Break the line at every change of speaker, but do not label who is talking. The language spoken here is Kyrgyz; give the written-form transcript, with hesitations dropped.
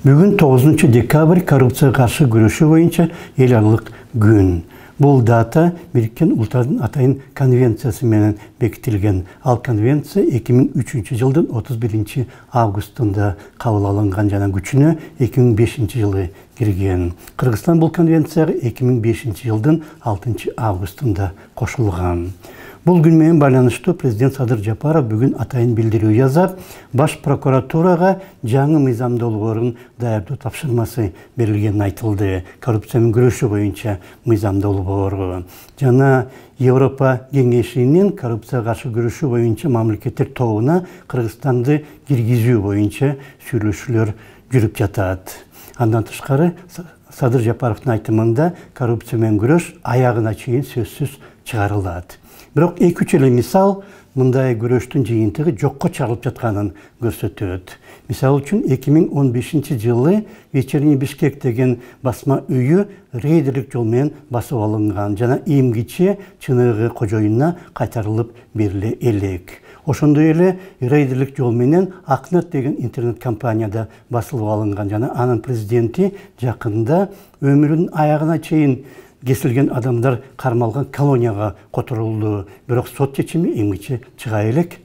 Бүгін 9 декабрь коррупция қарсы күрөшү боюнча эл аралык күн. Бұл дата Біріккен Ұлттардың Атайын конвенциясы менен бекітілген. Ал конвенция 2003 жылдың 31 августында кабыл алынған, жана күчүнө 2005 жылы кирген. Кыргызстан бұл конвенцияга 2005 жылдың 6 августында кошулган. Бұл күнмен байланыштуу президент Садыр Жапаров бүгін атайын билдирүү жазап, баш прокуратурага жаңы мыйзам долбоорун даярдоо тапшырмасы берилгени айтылды. Коррупция менен күрөшүү боюнча мыйзам долбоору. Жана Европа кеңешинин коррупция каршы күрөшүү боюнча мамлекеттер тобуна Кыргызстанды киргизүү боюнча сүйлөшүүлөр жүрүп жатат. Андан тышкары Садыр Жапаровдун айтымында коррупция менен күрөш аягына чейин сөзсүз чыгарылат. Бирок 2-3 эле мисал мындай күрөштүн жыйынтыгы жокко чыгарылып жатканын көрсөтөт. Мисал үчүн 2015 жылы Вечерний Бишкек деген басма үйү рейдерлик жол менен басып алынган, жана ийимгичи чыныгы кожоюнуна кайтарылып бериле элек. Ошондой эле рейдерлик жол менен Акнет деген интернет компанияда басылып алынган, жана анын президенти жакында өмүрүнүн аягына чейин кесилген адамдар кармалган колонияга которулду. Бирок сот чечими эмгиче чыга элек.